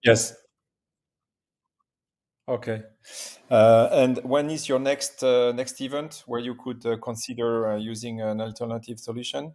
Yes. Okay. And when is your next event where you could consider using an alternative solution?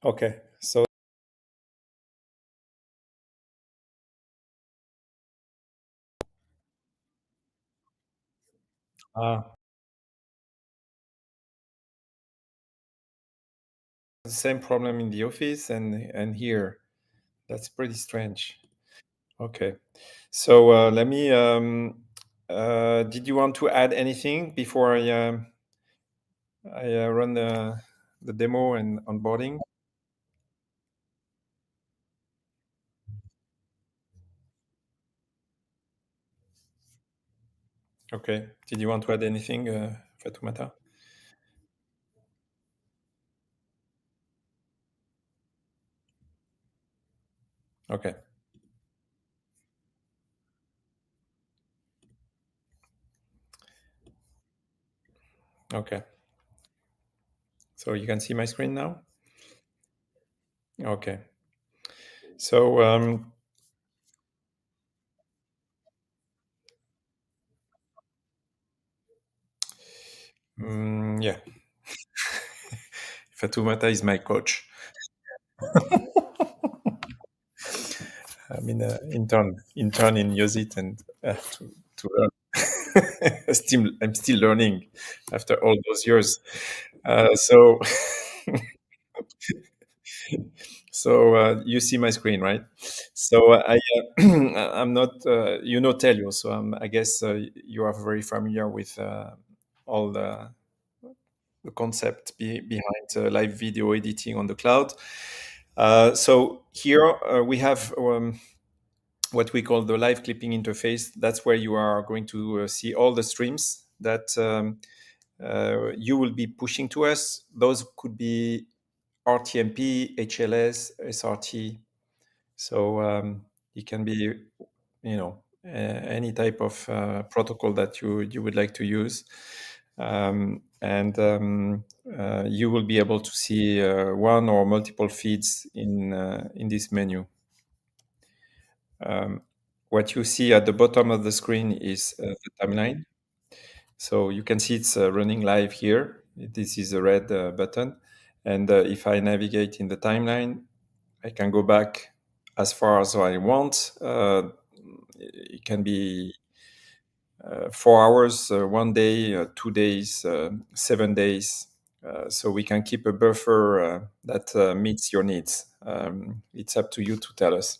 Okay. So uh, the same problem in the office and here. That's pretty strange. Okay. So let me. Did you want to add anything before I run the demo and onboarding? Okay. Did you want to add anything, Fatoumata? Okay. Okay. So you can see my screen now? Okay. So yeah, Fatoumata is my coach. I mean, intern in Use It and to learn. I'm still learning after all those years. So you see my screen, right? So I'm not, Telio, so I guess you are very familiar with all the concept behind live video editing on the cloud. So here we have what we call the live clipping interface. That's where you are going to see all the streams that you will be pushing to us. Those could be RTMP, HLS, SRT. So it can be, any type of protocol that you would like to use, and you will be able to see one or multiple feeds in this menu. Um, what you see at the bottom of the screen is the timeline. So you can see it's running live here. This is a red button. And if I navigate in the timeline, I can go back as far as I want. It can be 4 hours, one day, 2 days, 7 days. So we can keep a buffer that meets your needs. It's up to you to tell us.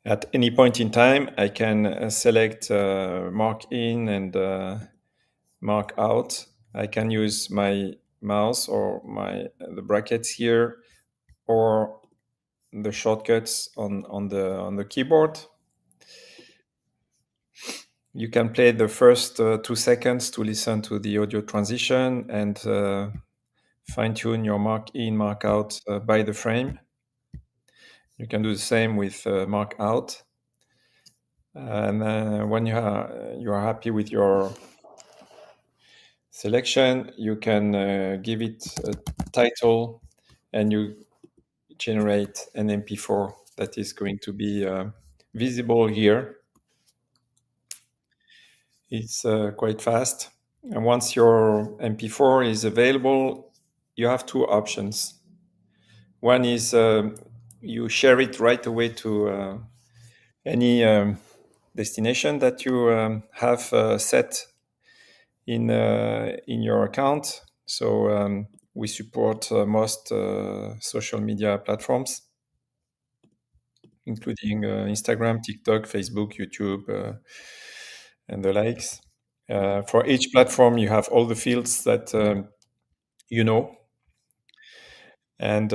At any point in time, I can select mark in and mark out. I can use my mouse or the brackets here, or the shortcuts on the keyboard. You can play the first 2 seconds to listen to the audio transition and fine tune your mark in, mark out by the frame. You can do the same with mark out. And when you are happy with your selection, you can give it a title, and you generate an MP4 that is going to be visible here. It's quite fast. And once your MP4 is available, you have two options. One is you share it right away to any destination that you have set in your account. So we support most social media platforms, including Instagram, TikTok, Facebook, YouTube, and the likes. For each platform, you have all the fields that you know, and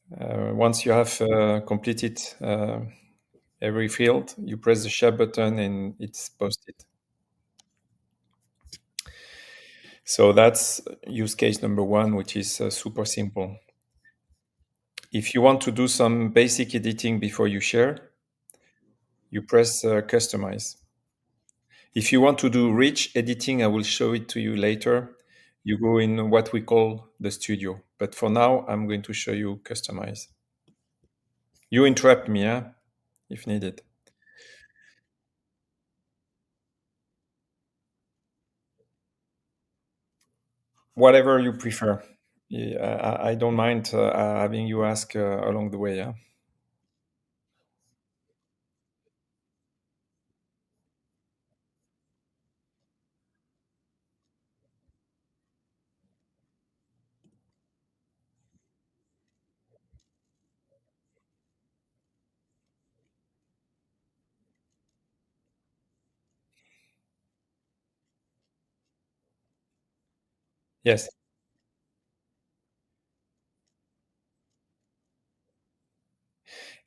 once you have completed every field, you press the share button and it's posted. So that's use case number one, which is super simple. If you want to do some basic editing before you share, you press customize. If you want to do rich editing, I will show it to you later. You go in what we call the studio. But for now, I'm going to show you customize. You interrupt me, if needed. Whatever you prefer. Yeah, I don't mind having you ask along the way. Yeah. Yes.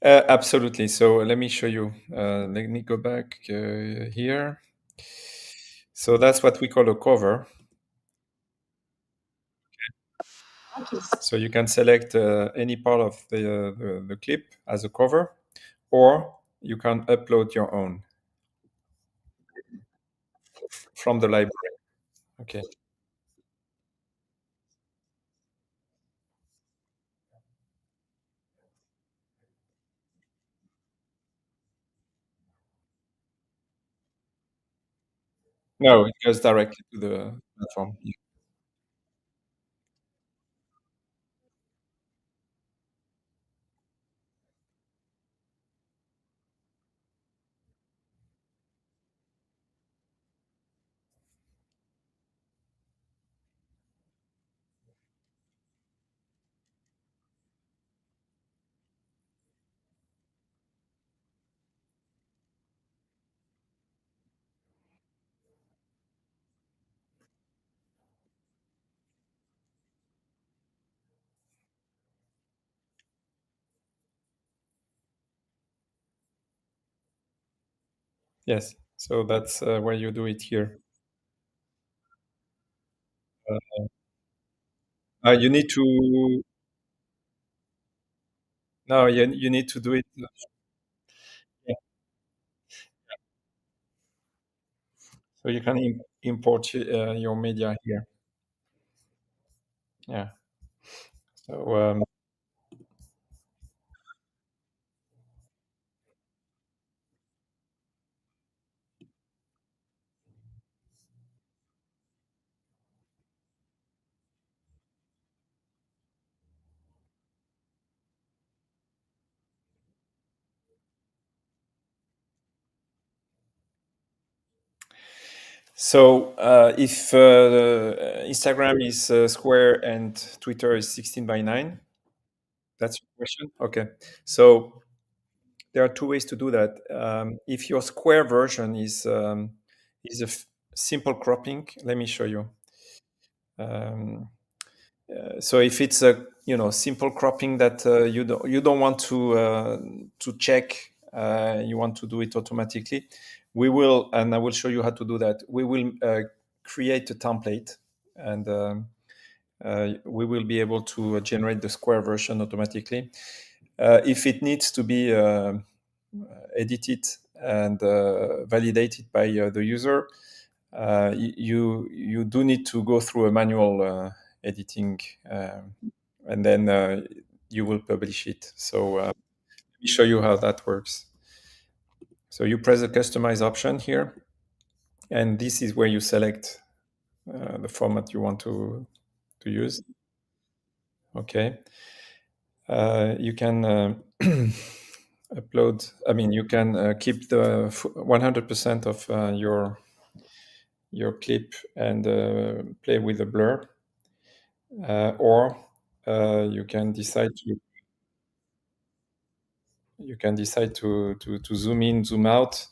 Absolutely. So let me show you. Let me go back here. So that's what we call a cover. So you can select any part of the clip as a cover, or you can upload your own from the library. Okay. No, it goes directly to the platform. Yes. So that's where you do it here. You need to no, you need to do it. Yeah. So you can import your media here. Yeah. So if Instagram is square and Twitter is 16 by 9, that's your question. Okay. So there are two ways to do that. If your square version is a simple cropping, let me show you. Um, so if it's a simple cropping that you don't want to check, you want to do it automatically. We will, and I will show you how to do that. We will create a template, and we will be able to generate the square version automatically. If it needs to be edited and validated by the user, you do need to go through a manual editing, and then you will publish it. So let me show you how that works. So you press the customize option here, and this is where you select the format you want to use. Okay. You can upload. I mean, you can keep the 100% of your clip and play with a blur, or you can decide to zoom in, zoom out,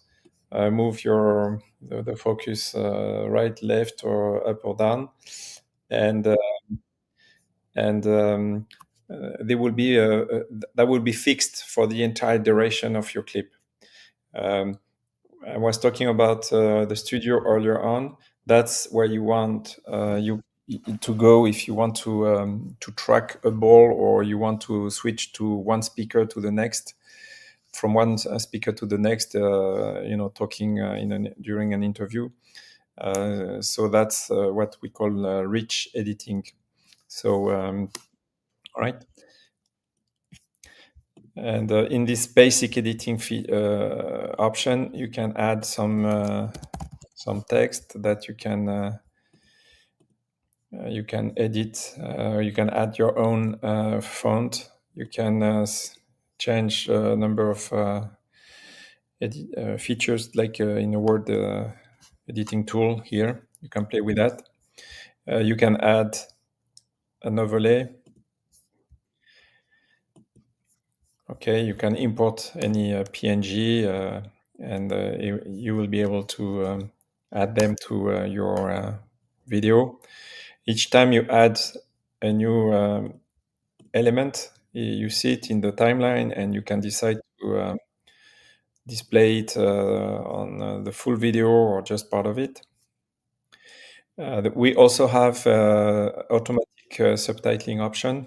move the focus right, left, or up or down, and and they will be that will be fixed for the entire duration of your clip. Um, I was talking about the studio earlier on. That's where you want you to go if you want to track a ball, or you want to switch to one speaker to the next, from one speaker to the next. Talking during an interview. So that's what we call rich editing. So right. And in this basic editing option, you can add some text that you can edit. You can add your own font. You can change a number of features, like in a Word editing tool here. You can play with that. You can add an overlay. Okay, you can import any PNG, and you will be able to add them to your video. Each time you add a new element, you see it in the timeline, and you can decide to display it on the full video or just part of it. We also have automatic subtitling option.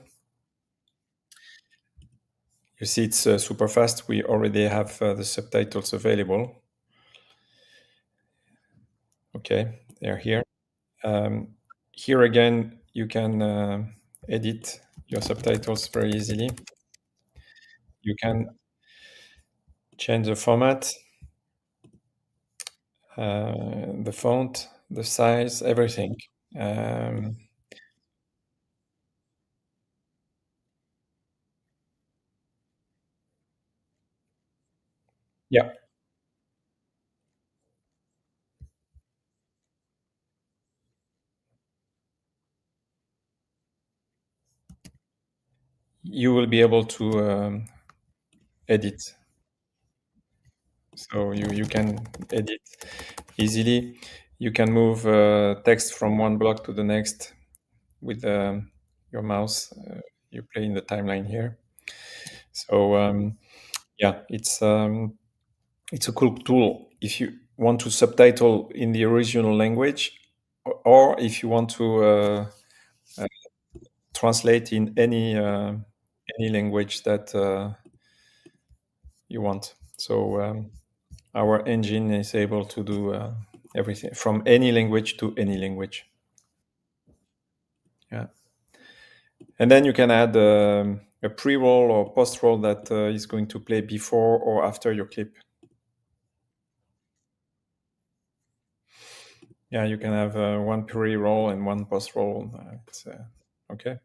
You see it's super fast. We already have the subtitles available. Okay, they're here. Um, Here again, you can edit your subtitles very easily. You can change the format, the font, the size, everything. Um, yeah, you will be able to edit. So you can edit easily. You can move text from one block to the next with your mouse. You play in the timeline here. So yeah, it's a cool tool if you want to subtitle in the original language, or if you want to translate in any language that you want. So our engine is able to do everything from any language to any language. Yeah, and then you can add a pre-roll or post-roll that is going to play before or after your clip. Yeah, you can have one pre-roll and one post-roll. Okay.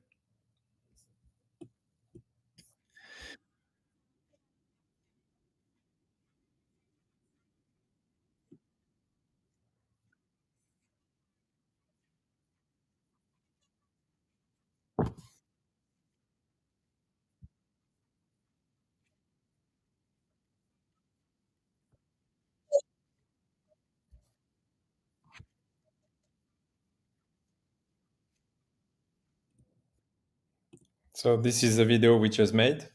So this is the video we just made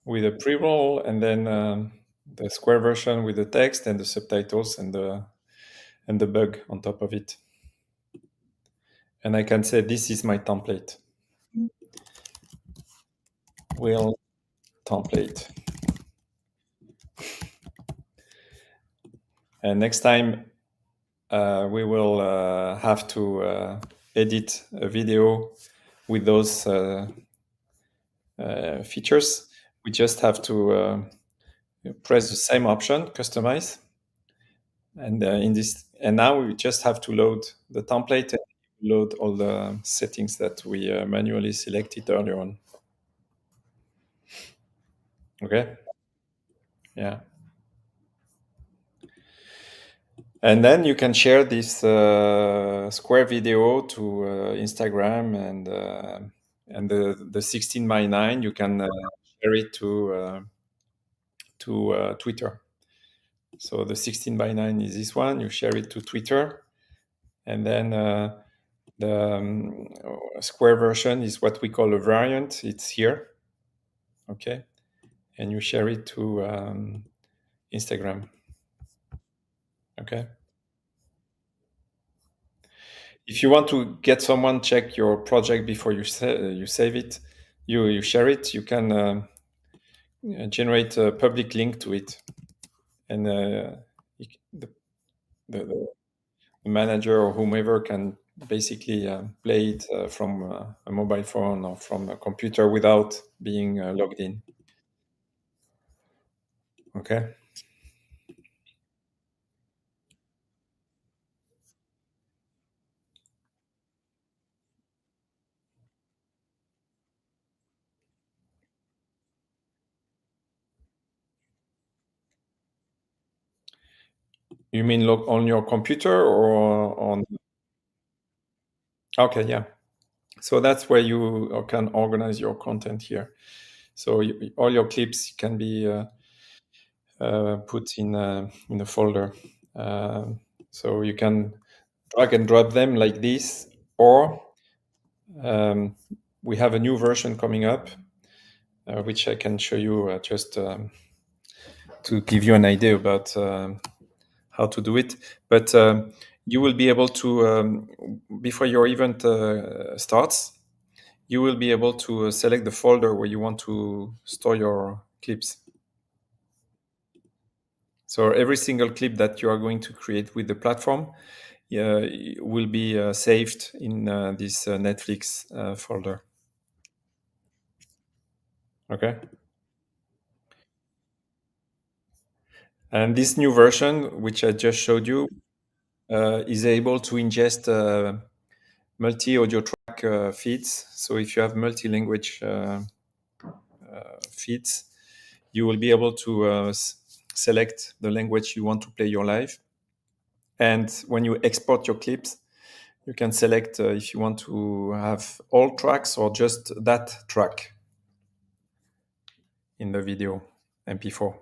with a pre-roll, and then the square version with the text and the subtitles and the bug on top of it. And I can say this is my template. Will template. And next time we will have to edit a video with those features. We just have to press the same option, customize, and in this, and now we just have to load the template, and load all the settings that we manually selected earlier on. Okay. Yeah. And then you can share this square video to Instagram and the 16 by 9 you can share it to Twitter. So the 16 by 9 is this one. You share it to Twitter, and then the square version is what we call a variant. It's here, okay, and you share it to Instagram, okay. If you want to get someone check your project before you save it, you share it, you can generate a public link to it, and the, the manager or whomever can basically play it from a mobile phone or from a computer without being logged in. Okay. You mean log on your computer or on? Okay, yeah. So that's where you can organize your content here. So all your clips can be put in a folder. Uh, so you can drag and drop them like this, or um, we have a new version coming up, which I can show you just to give you an idea about how to do it. But you will be able to, before your event starts, you will be able to select the folder where you want to store your clips. So every single clip that you are going to create with the platform will be saved in this Netflix folder. Okay. And this new version, which I just showed you, is able to ingest multi audio track feeds. So if you have multi language feeds, you will be able to select the language you want to play your live. And when you export your clips, you can select if you want to have all tracks or just that track in the video MP4.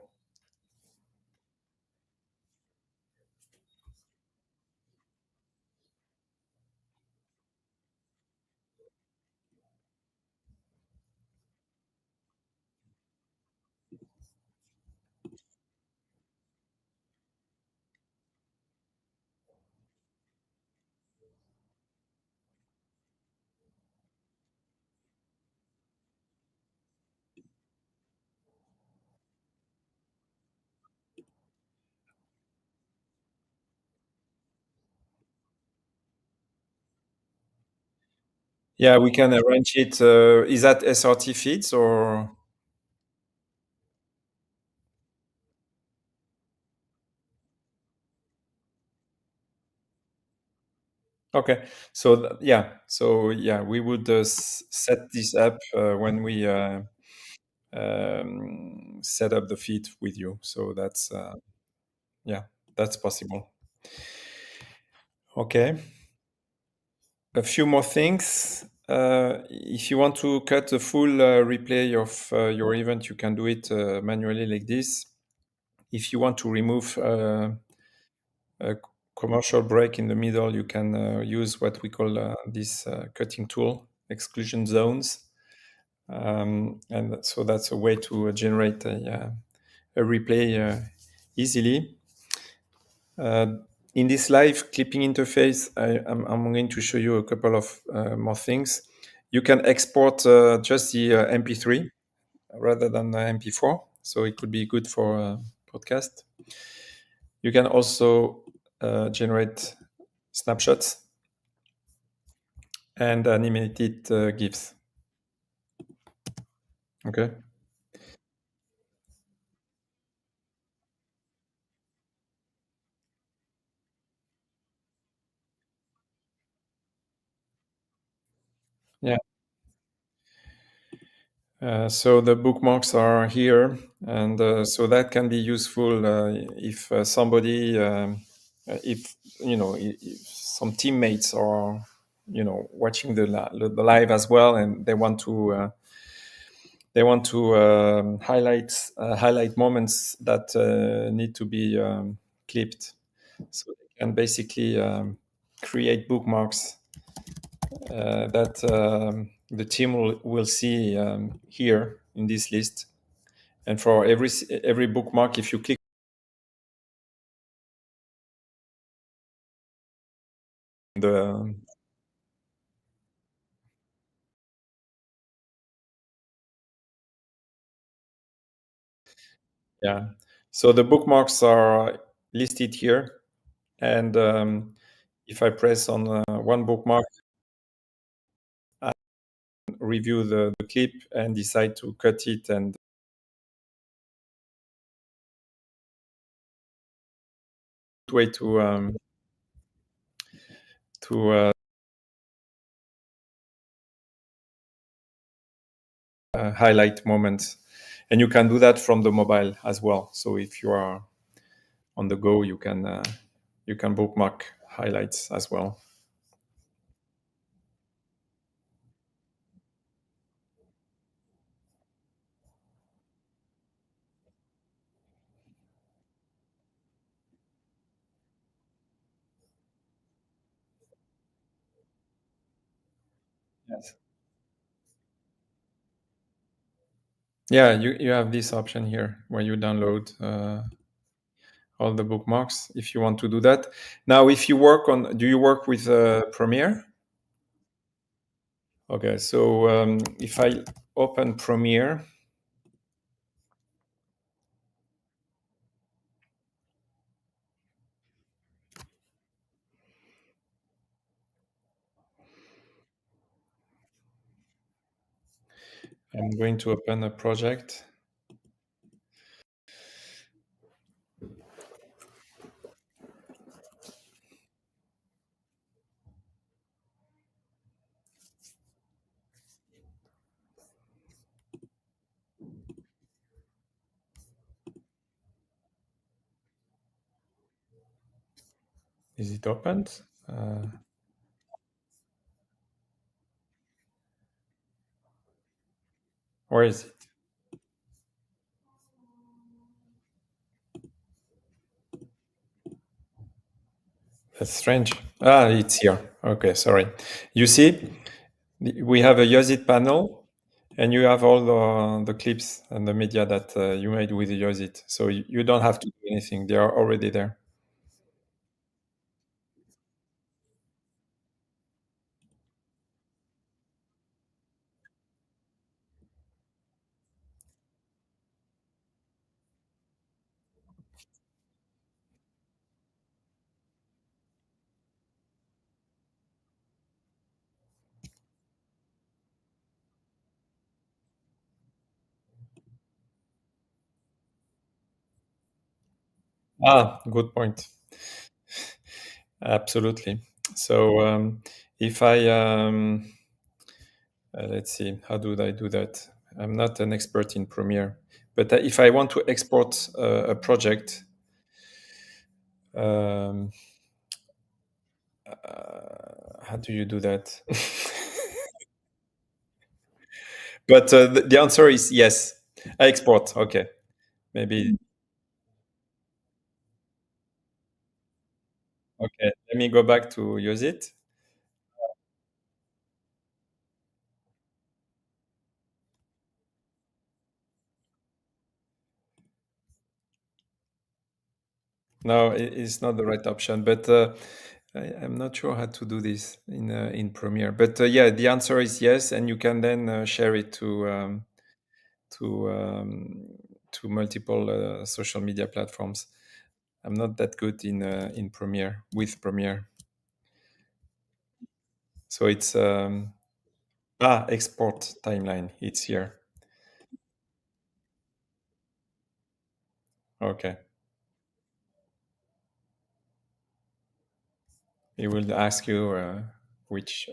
Yeah, we can arrange it. Is that SRT feeds or? Okay. So yeah, we would set this up when we set up the feed with you. So that's yeah, that's possible. Okay. A few more things. If you want to cut a full replay of your event, you can do it manually like this. If you want to remove a commercial break in the middle, you can use what we call this cutting tool, exclusion zones. And so that's a way to generate a replay easily. In this live clipping interface, I'm going to show you a couple of more things. You can export just the MP3 rather than MP4, so it could be good for podcast. You can also generate snapshots and animated GIFs. Okay. Yeah. So the bookmarks are here, and so that can be useful if somebody, if if some teammates are, watching the live as well, and they want to highlight moments that need to be clipped. So they can basically create bookmarks that the team will see here in this list. And for every bookmark, if you click the yeah, so the bookmarks are listed here, and if I press on one bookmark, I review the clip and decide to cut it and way to highlight moments, and you can do that from the mobile as well. So if you are on the go, you can bookmark highlights as well. Yes. Yeah, you have this option here where you download all the bookmarks if you want to do that. Now, if you do you work with Premiere? Okay, so if I open Premiere, I'm going to open a project. Is it opened? Where is it? That's strange. Ah, it's here. Okay, sorry. You see, we have a Use It panel, and you have all the clips and the media that you made with Use It. So you don't have to do anything; they are already there. Ah, good point. Absolutely. So if I let's see, how do I do that? I'm not an expert in Premiere, but if I want to export a project, um, how do you do that? But the answer is yes. I export. Okay, maybe. Okay, let me go back to use it. No, it's not the right option, but I'm not sure how to do this in Premiere. But yeah, the answer is yes, and you can then share it to um, to multiple social media platforms. I'm not that good in Premiere with Premiere, so it's export timeline. It's here. Okay, it will ask you which.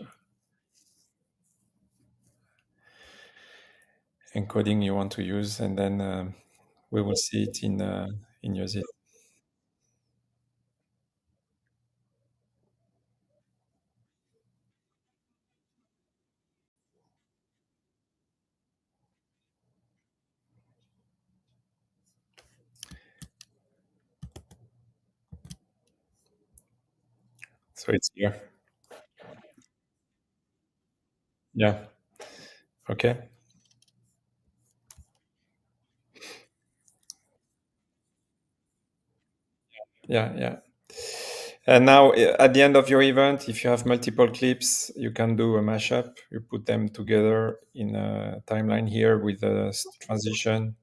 encoding you want to use, and then we will see it in your zip. So it's here. Yeah. Okay. Yeah. Yeah. And now, at the end of your event, if you have multiple clips, you can do a mashup. You put them together in a timeline here with a transition,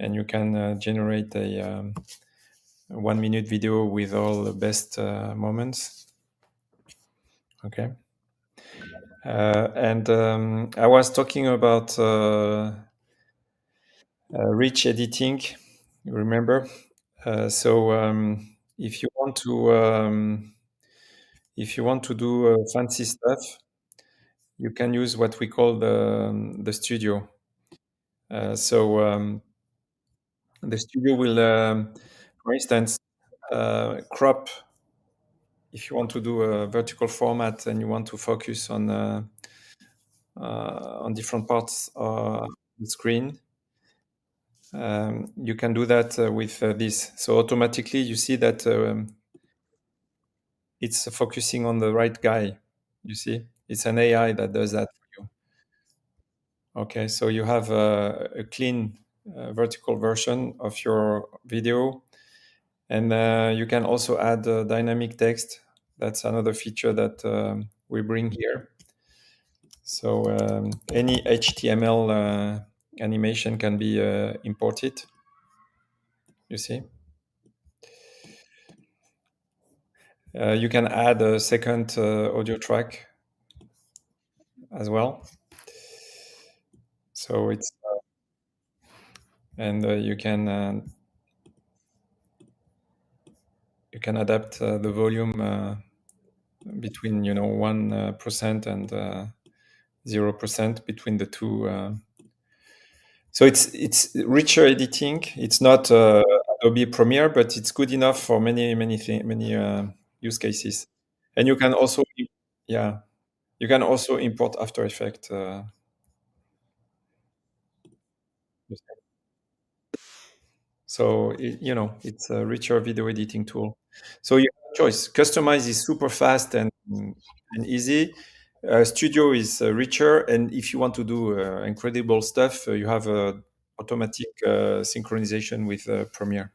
and you can generate a 1 minute video with all the best moments. Okay. And I was talking about rich editing. You remember? So if you want to do fancy stuff, you can use what we call the studio. So the studio will, for instance, crop. If you want to do a vertical format and you want to focus on different parts of the screen, you can do that with this. So automatically, you see that it's focusing on the right guy. You see, it's an AI that does that for you. Okay, so you have a clean vertical version of your video, and you can also add dynamic text. That's another feature that we bring here. So any HTML animation can be imported. You see, you can add a second audio track as well. So it's and you can adapt the volume between 1% and 0% between the two. So it's richer editing. It's not Adobe Premiere, but it's good enough for many use cases. And you can also, yeah, you can also import After Effects. So it's a richer video editing tool. So you have a choice. Customize is super fast and easy. Studio is richer, and if you want to do incredible stuff, you have automatic synchronization with Premiere.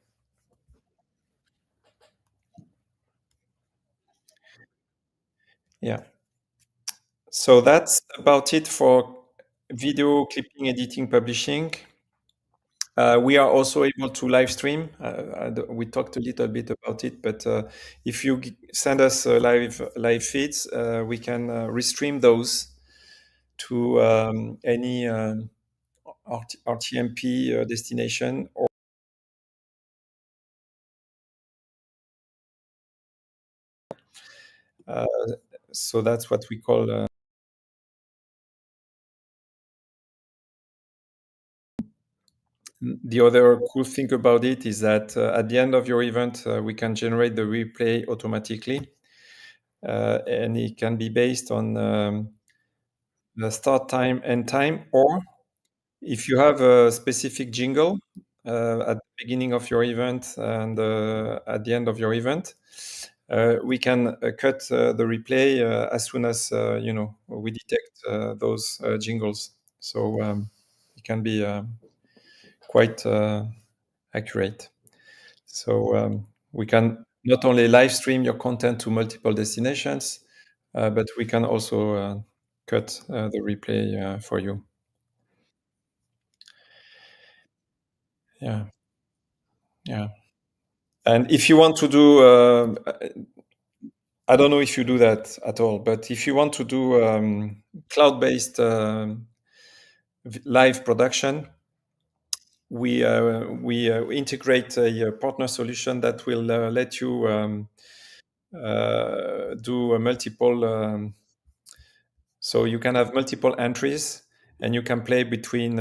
Yeah. So that's about it for video clipping, editing, publishing. We are also able to live stream. We talked a little bit about it, but if you send us live feeds, we can restream those to any RTMP destination. Or uh, so that's what we call. The other cool thing about it is that at the end of your event, we can generate the replay automatically, and it can be based on the start time, end time, or if you have a specific jingle at the beginning of your event and at the end of your event, we can cut the replay as soon as we detect those jingles. So it can be quite accurate. So we can not only live stream your content to multiple destinations, but we can also cut the replay for you. Yeah, yeah. And if you want to do, I don't know if you do that at all, but if you want to do cloud-based live production, we integrate a partner solution that will let you do a multiple. So you can have multiple entries, and you can play between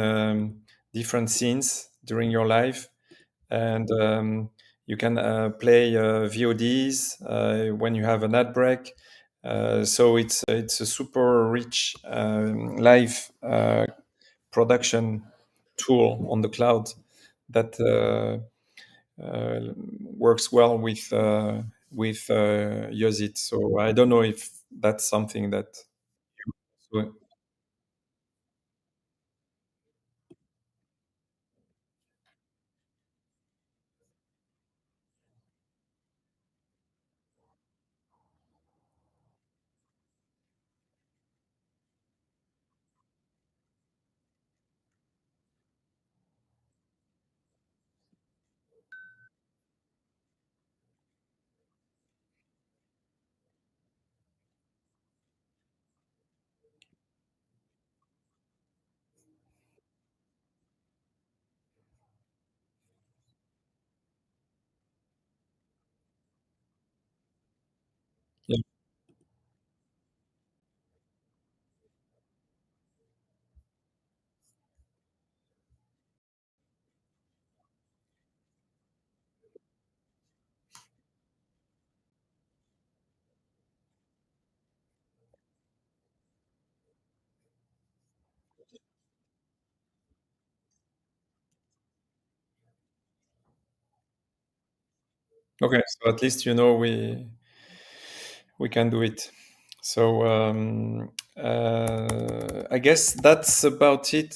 different scenes during your life, and you can play VODs when you have an ad break. So it's a super rich live production tool on the cloud that works well with Use It. So I don't know if that's something that. So, yeah. Okay, so at least we can do it. So I guess that's about it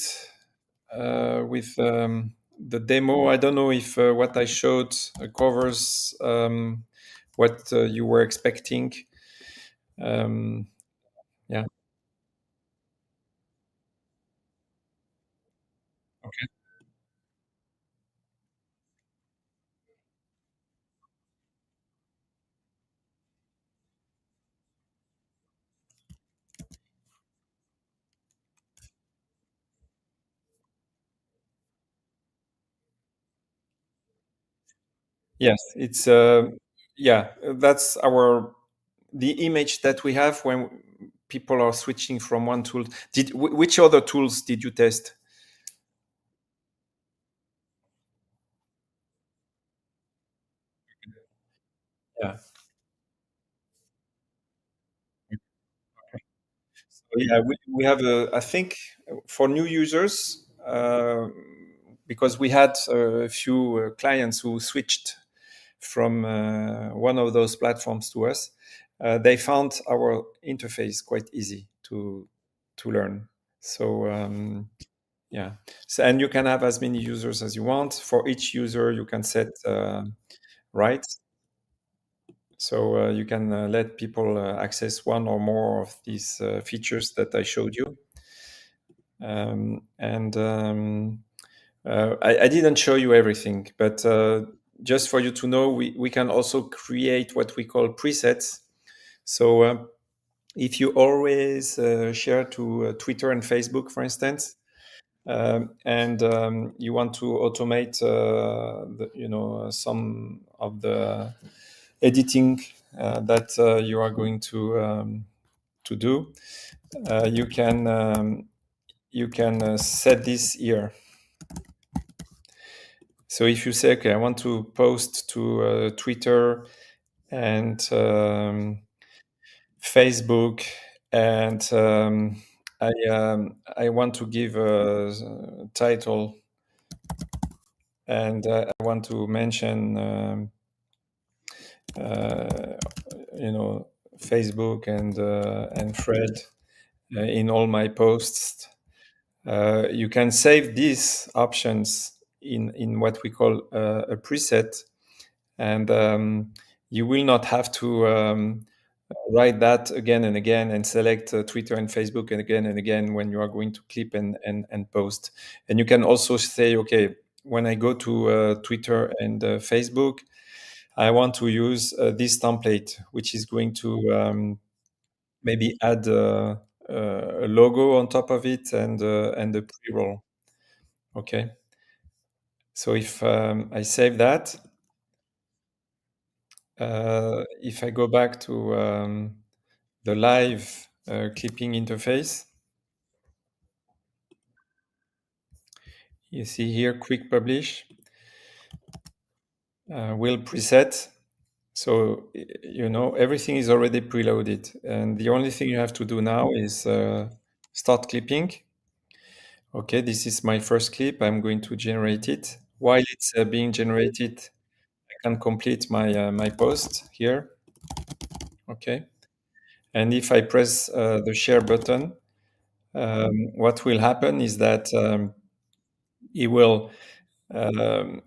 with the demo. I don't know if what I showed covers what you were expecting. Um, yeah. Okay. Yes, it's yeah. That's our the image that we have when people are switching from one tool. Which other tools did you test? Yeah. So, yeah, we have I think for new users, because we had a few clients who switched from one of those platforms to us, they found our interface quite easy to learn. So yeah, so, and you can have as many users as you want. For each user, you can set rights. So you can let people access one or more of these features that I showed you. And I didn't show you everything, but just for you to know, we can also create what we call presets. So if you always share to Twitter and Facebook, for instance, and you want to automate, some of the editing that you are going to do, you can set this here. So if you say, okay, I want to post to Twitter and Facebook, and I want to give a title, and I want to mention, uh, you know, Facebook and Fred in all my posts. You can save these options in what we call a preset, and you will not have to write that again and again and select Twitter and Facebook and again when you are going to clip and post. And you can also say, okay, when I go to Twitter and Facebook, I want to use this template, which is going to maybe add a logo on top of it and a pre-roll. Okay. So if I save that, if I go back to the live clipping interface, You see here, quick publish, will preset. So everything is already preloaded, and the only thing you have to do now is start clipping. Okay, this is my first clip. I'm going to generate it. While it's being generated, I can complete my post here. Okay, and if I press the share button, what will happen is that it will um,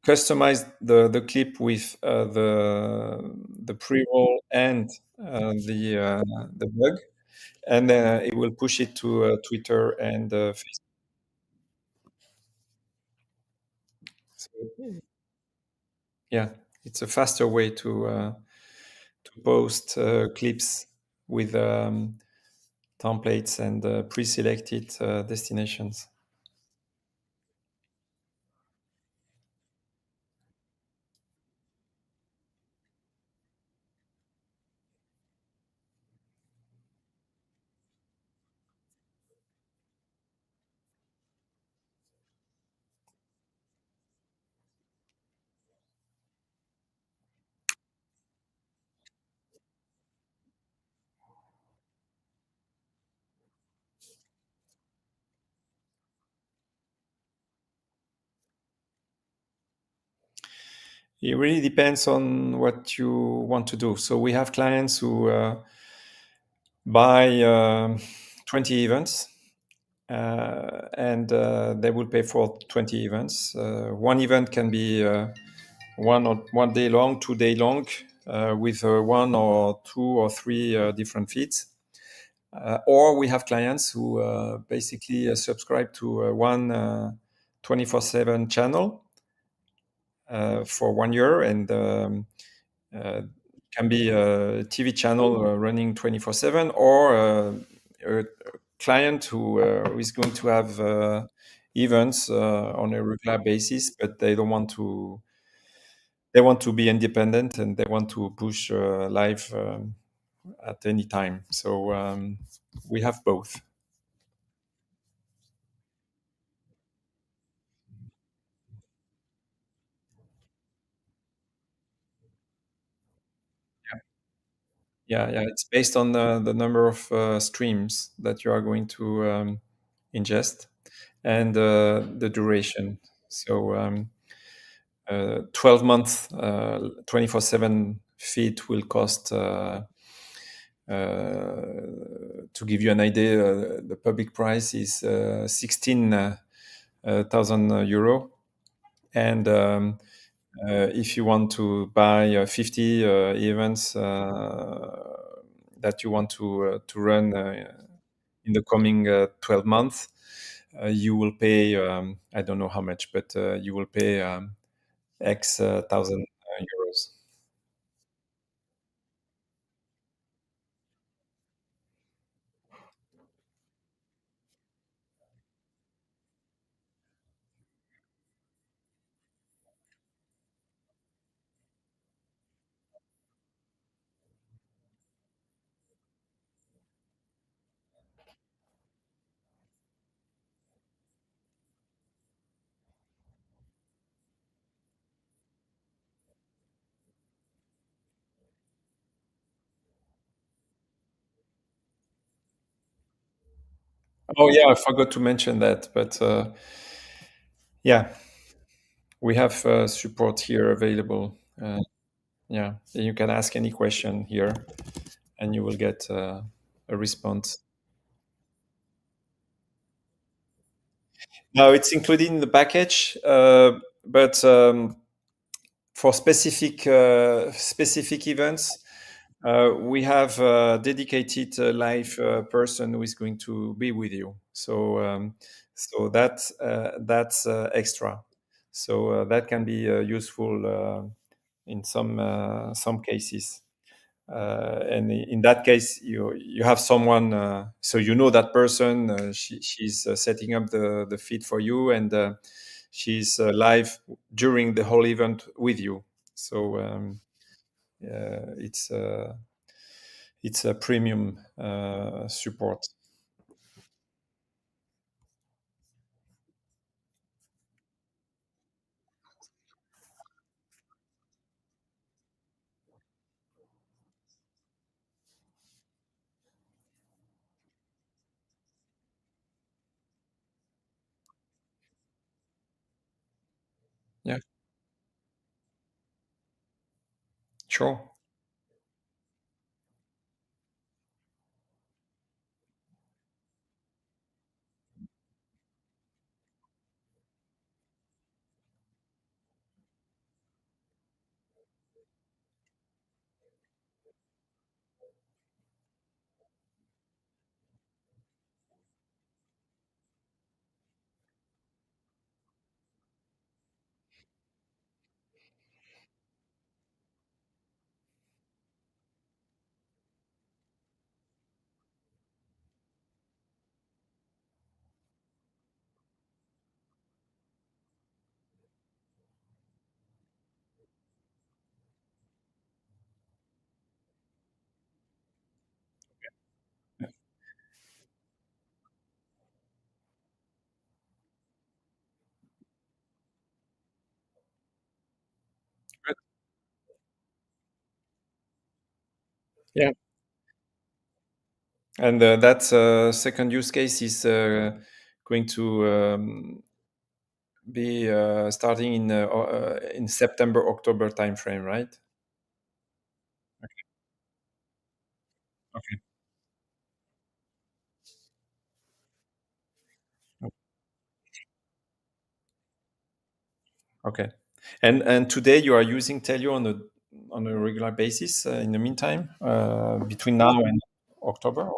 customize the clip with the pre-roll and the bug, and it will push it to Twitter and Facebook. So, yeah, it's a faster way to post clips with templates and pre-selected destinations. It really depends on what you want to do. So we have clients who buy 20 events, and they will pay for 20 events. One event can be 1 day long, 2 day long, with one or two or three different feeds. Or we have clients who basically subscribe to one 24/7 channel for 1 year, and uh, can be a TV channel running 24/7, or a client who is going to have events on a regular basis, but they don't want to. They want to be independent, and they want to push live at any time. So we have both. Yeah, yeah, it's based on the number of streams that you are going to ingest, and the duration. So 12 month 24/7 feed will cost, to give you an idea, the public price is 16,000 euro. And if you want to buy 50 events that you want to run in the coming 12 months, you will pay, I don't know how much, but you will pay X thousand euros. Oh yeah, I forgot to mention that, but yeah, we have support here available. Yeah, you can ask any question here, and you will get a response. No, it's included in the package, but for specific events, we have a dedicated live person who is going to be with you. So that's extra. So that can be useful in some cases. And in that case, you have someone, so you know that person. She's setting up the feed for you, and she's live during the whole event with you. So it's a premium support. Sure. Good. Yeah. And that second use case is going to be starting in September, October timeframe, right? Okay. Okay. And today you are using Telio on a regular basis in the meantime, between now and October?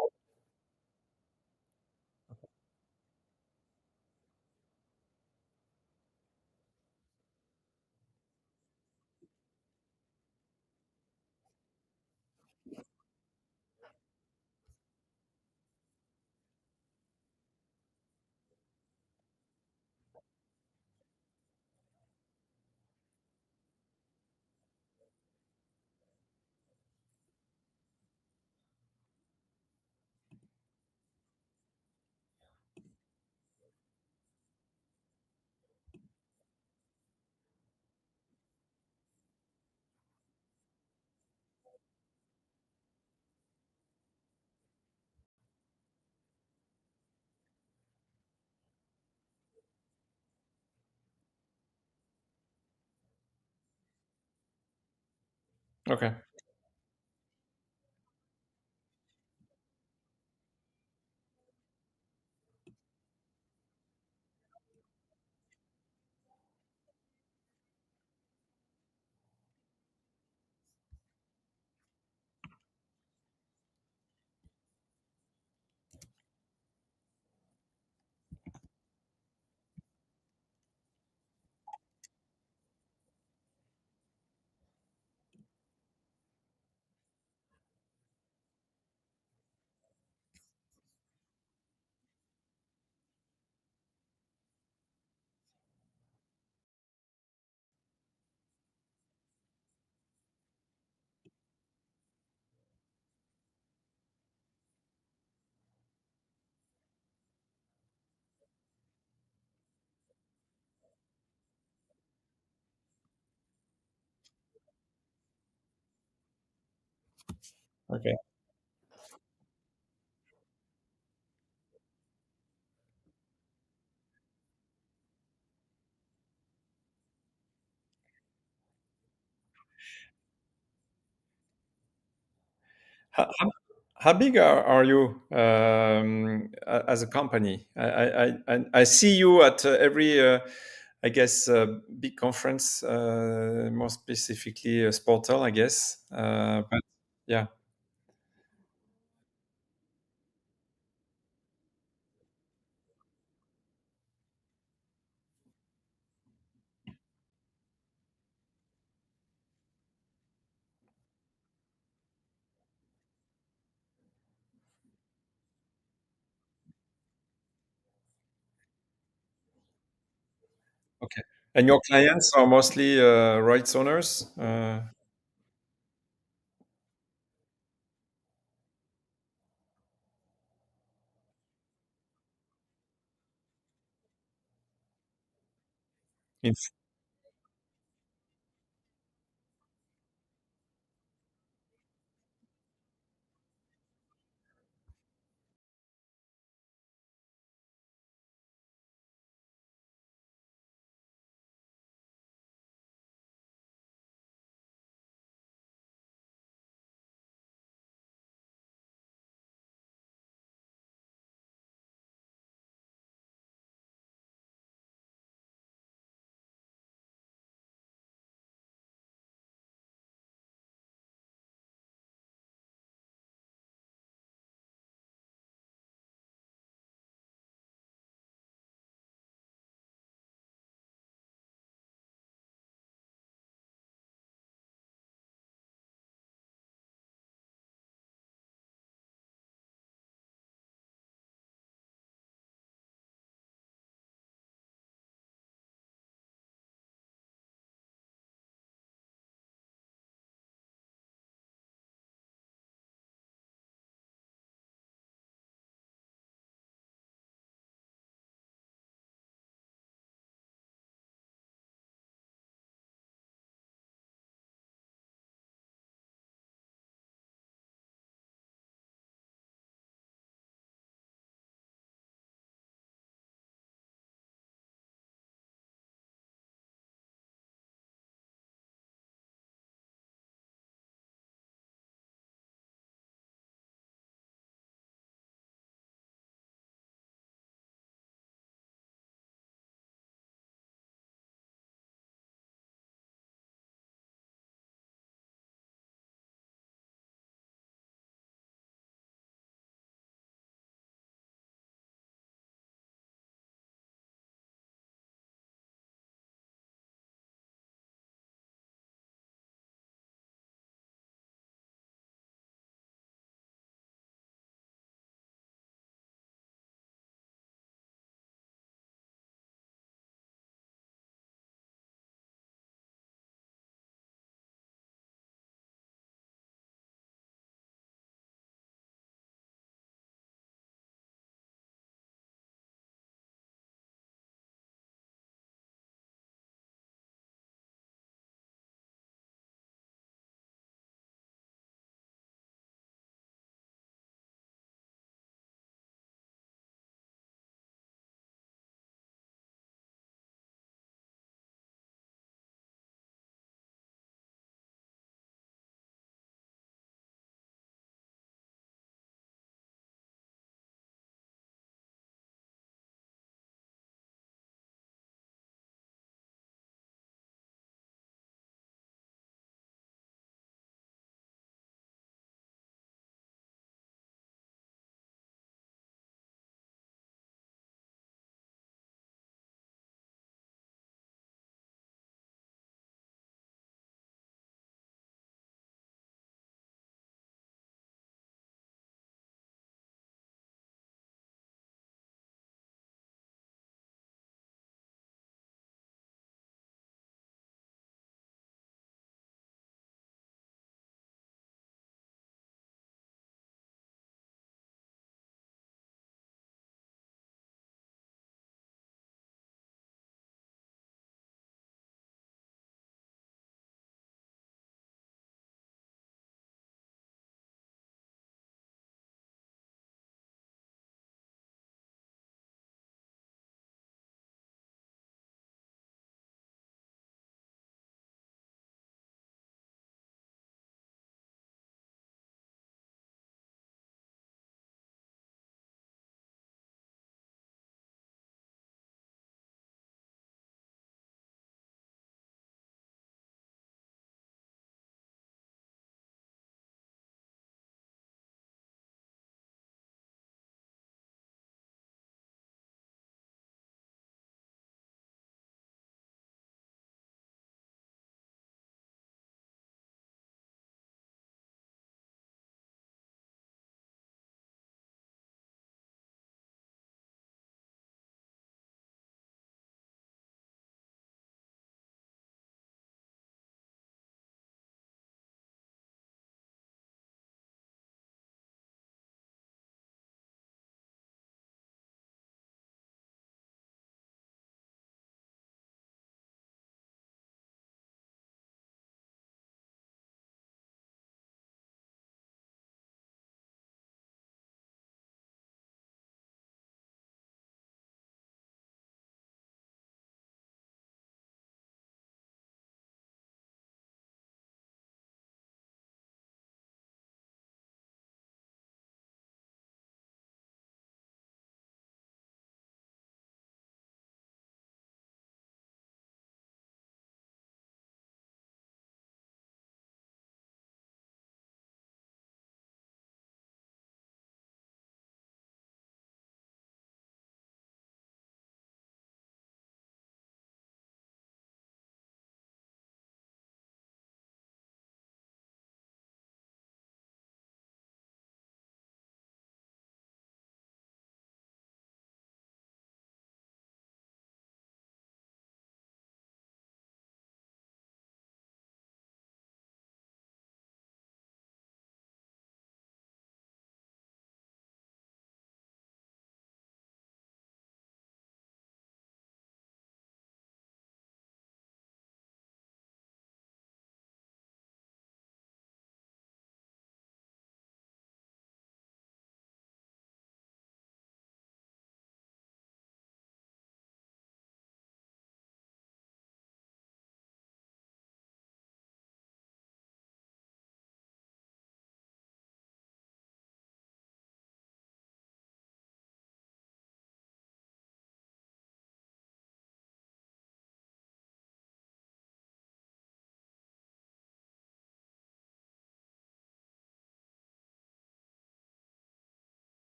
Okay. Okay. How big are you as a company? I see you at every, I guess, big conference, more specifically Sportel, I guess. But yeah, okay. And your clients are mostly rights owners?